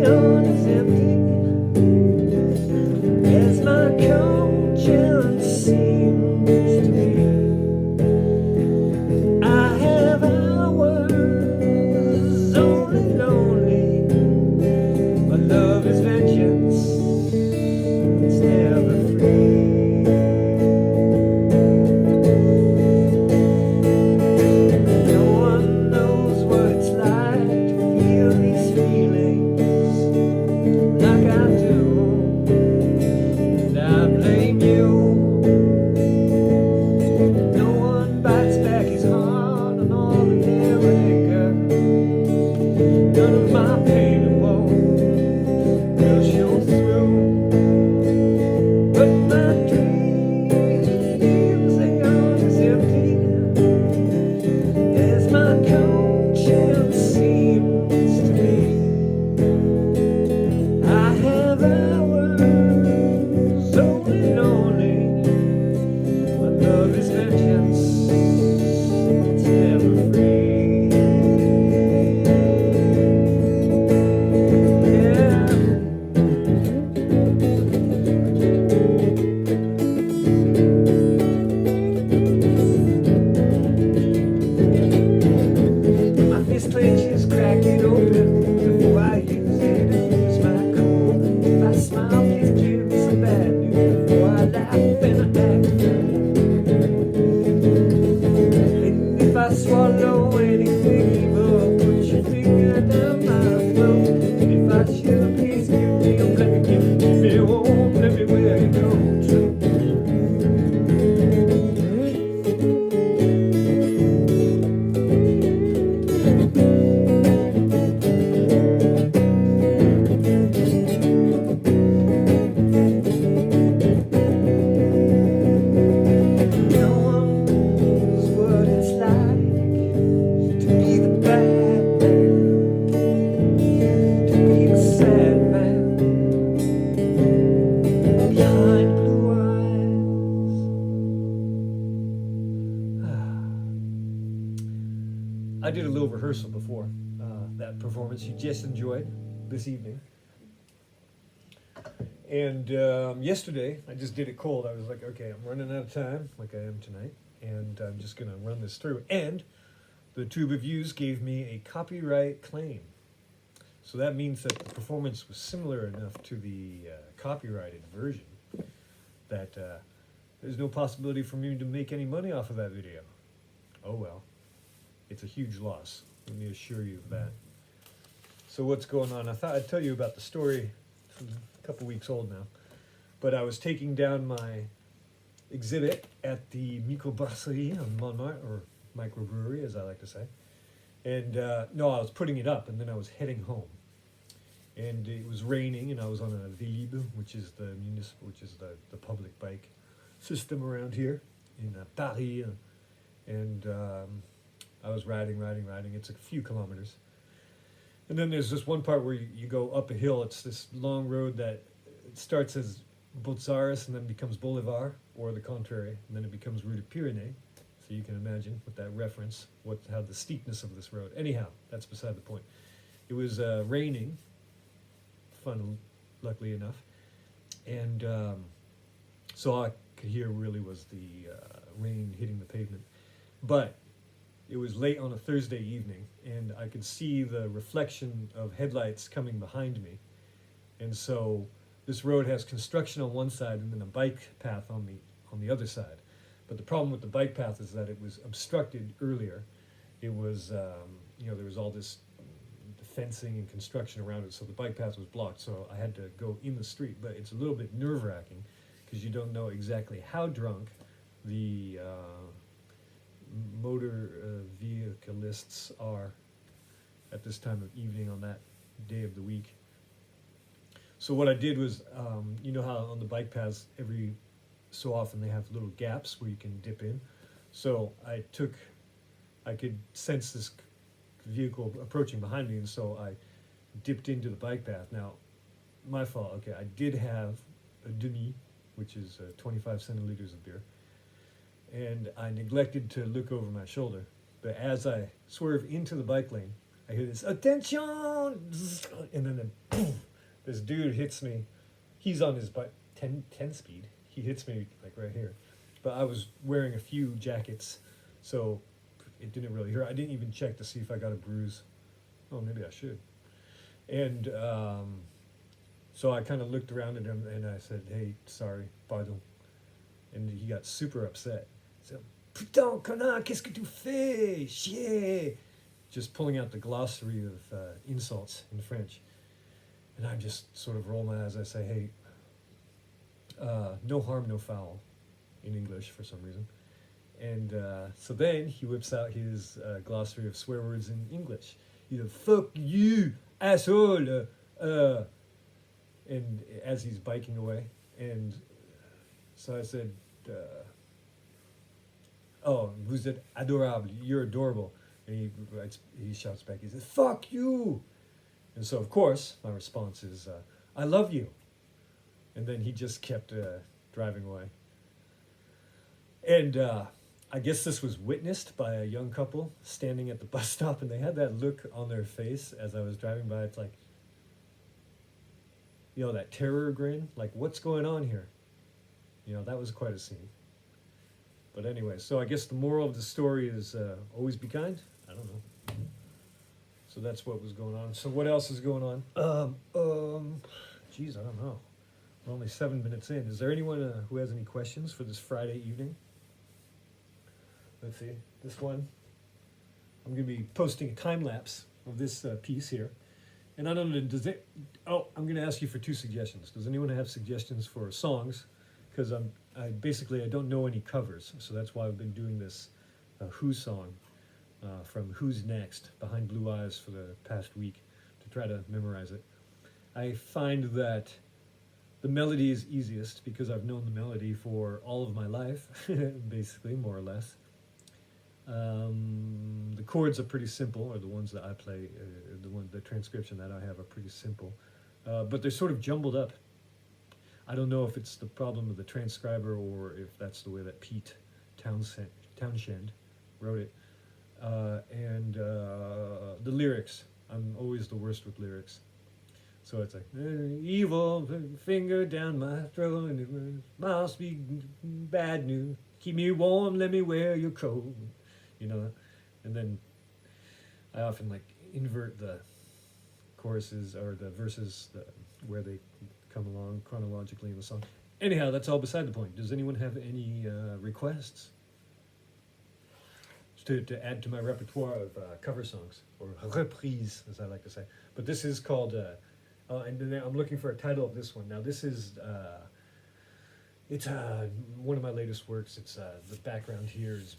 on is empty as my conscience seems to be. I have hours only lonely. My love is vengeance, it's never free. No one knows what it's like to feel these feelings like I do, and I blame you. No one bites back his heart on all of their anger. None of my pain and woe will show through, but my dreams they gone as empty as my conscience seems to be. I have hours only lonely. My love is vengeance, it's never free. Yeah. My fist clenches, crack it open before I use it and lose my cool. If I smile, please give me some bad news before I laugh and I act. And if I swallow anything evil, put your finger down my throat. And if I should, please give me a blame, give me home, let me where you go to. No one knows what it's like to be the bad man, to be the sad man behind blue eyes. I did a little rehearsal before that performance you just enjoyed this evening. And yesterday, I just did it cold. I was like, okay, I'm running out of time, like I am tonight, and I'm just going to run this through. And the Tube of Views gave me a copyright claim. So that means that the performance was similar enough to the copyrighted version that there's no possibility for me to make any money off of that video. Oh well, it's a huge loss, let me assure you of that. So what's going on? I thought I'd tell you about the story. It's a couple weeks old now. But I was taking down my exhibit at the microbrasserie on Montmartre, or microbrewery as I like to say. And no, I was putting it up and then I was heading home. And it was raining and I was on a Vélib, which is the public bike system around here in Paris. And I was riding. It's a few kilometers. And then there's this one part where you go up a hill. It's this long road that it starts as Botzaris and then becomes Boulevard, or the contrary, and then it becomes Rue de Pyrénées. So you can imagine with that reference how the steepness of this road. Anyhow, that's beside the point. It was raining, fun, luckily enough, and so all I could hear really was the rain hitting the pavement. But it was late on a Thursday evening, and I could see the reflection of headlights coming behind me. And so this road has construction on one side and then a bike path on the other side. But the problem with the bike path is that it was obstructed earlier. It was, there was all this fencing and construction around it, so the bike path was blocked, so I had to go in the street. But it's a little bit nerve-wracking because you don't know exactly how drunk the motor vehicleists are at this time of evening on that day of the week. So what I did was, you know how on the bike paths every so often they have little gaps where you can dip in. So I could sense this vehicle approaching behind me, and so I dipped into the bike path. Now, my fault, okay, I did have a demi, which is 25 centiliters of beer, and I neglected to look over my shoulder. But as I swerve into the bike lane, I hear this attention, and then boom, this dude hits me. He's on his bike, 10 speed. He hits me like right here, but I was wearing a few jackets, so it didn't really hurt. I didn't even check to see if I got a bruise. Oh, maybe I should. And so I kind of looked around at him and I said, "Hey, sorry, pardon." And he got super upset. He said, "Putain, connard, qu'est-ce que tu fais? Chier!" Just pulling out the glossary of insults in French. And I just sort of roll my eyes. I say, "Hey, no harm, no foul," in English for some reason. And so then he whips out his glossary of swear words in English. He's like, "Fuck you, asshole," and as he's biking away. And so I said, "Oh, vous êtes adorable. You're adorable." And he shouts back. He says, "Fuck you." And so, of course, my response is, "I love you." And then he just kept driving away. And I guess this was witnessed by a young couple standing at the bus stop, and they had that look on their face as I was driving by. It's like, you know, that terror grin, like, what's going on here? You know, that was quite a scene. But anyway, so I guess the moral of the story is always be kind. I don't know. So that's what was going on. So what else is going on? Geez, I don't know. We're only 7 minutes in. Is there anyone who has any questions for this Friday evening? Let's see, this one. I'm going to be posting a time lapse of this piece here. And I don't know, I'm going to ask you for 2 suggestions. Does anyone have suggestions for songs? Because I don't know any covers. So that's why I've been doing this Who song from Who's Next, Behind Blue Eyes, for the past week to try to memorize it. I find that the melody is easiest because I've known the melody for all of my life, basically, more or less. The chords are pretty simple, or the ones that I play, the transcription that I have are pretty simple, but they're sort of jumbled up. I don't know if it's the problem of the transcriber or if that's the way that Pete Townshend wrote it. And the lyrics, I'm always the worst with lyrics. So it's like, evil finger down my throat, and it must be bad news. Keep me warm, let me wear your coat. You know, and then I often like invert the choruses or the verses where they come along chronologically in the song. Anyhow, that's all beside the point. Does anyone have any requests to add to my repertoire of cover songs, or reprise, as I like to say? But this is called, and then I'm looking for a title of this one. Now this is, it's one of my latest works. It's the background here is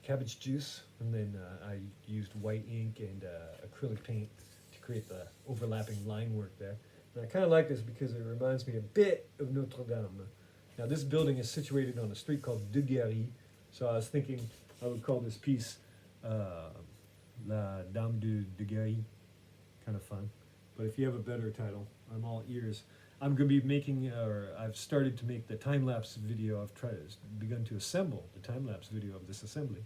cabbage juice, and then I used white ink and acrylic paint to create the overlapping line work there. And I kind of like this because it reminds me a bit of Notre Dame. Now this building is situated on a street called De Guéry, so I was thinking I would call this piece La Dame de Guéry. Kind of fun. But if you have a better title, I'm all ears. I'm going to be making, or I've started to make the time-lapse video. I've begun to assemble the time-lapse video of this assembly,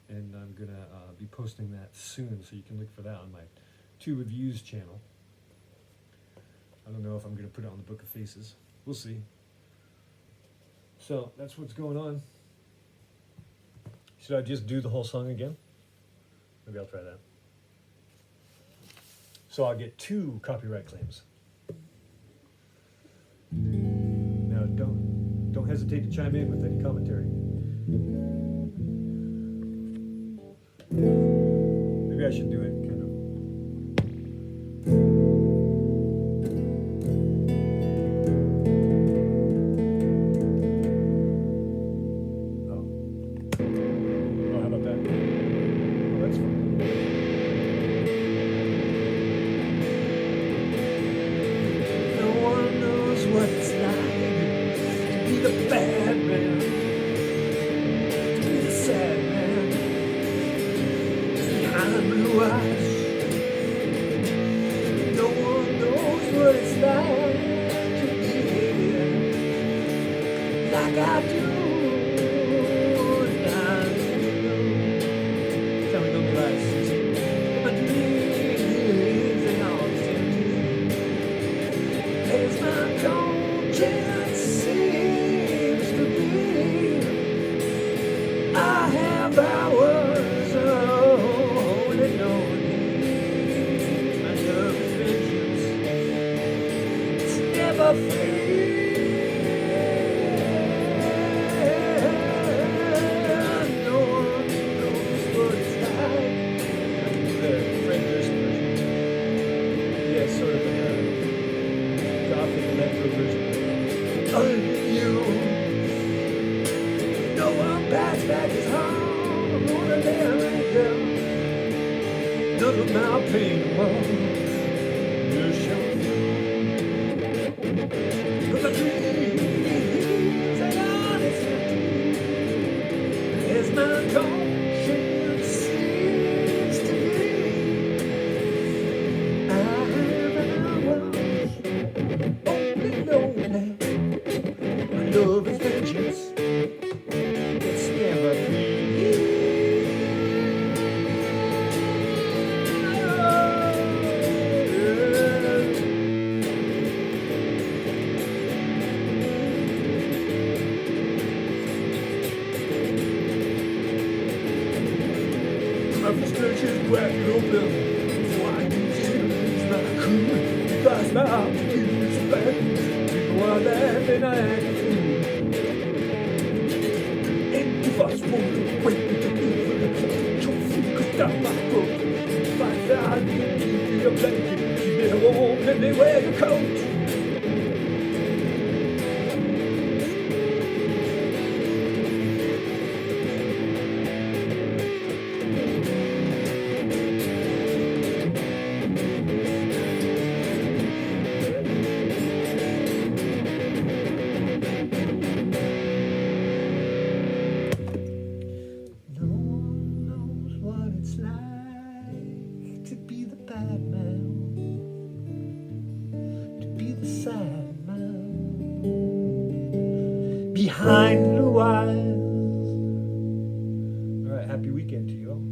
and I'm going to be posting that soon, so you can look for that on my 2 Reviews channel. I don't know if I'm going to put it on the Book of Faces. We'll see. So that's what's going on. Should I just do the whole song again? Maybe I'll try that. So I'll get 2 copyright claims. Now don't hesitate to chime in with any commentary. Maybe I should do it kind of. Oh, how about that? Oh, that's fun. What it's like to be the bad man, to be the sad man, behind blue eyes. No one knows what it's like. The Fred Durst version. Yeah, sort of like a gothic electro version. You know I'm back is home. I'm gonna lay right down. None of my pain won't show. But the dreams and honesty is my conscience seems to be. I was only lonely. My love is vengeance. It's never free. My frustrations cracked open. Before I used to lose my cool. Fast my arms to use back. People are laughing at you. And if I swore to wait to be for the trophy, could down my throat. Find out you give me a blanket. Keep me warm, let me wear your coat. No one knows what it's like to be the bad man, to be the sad man behind blue eyes. All right, happy weekend to you all.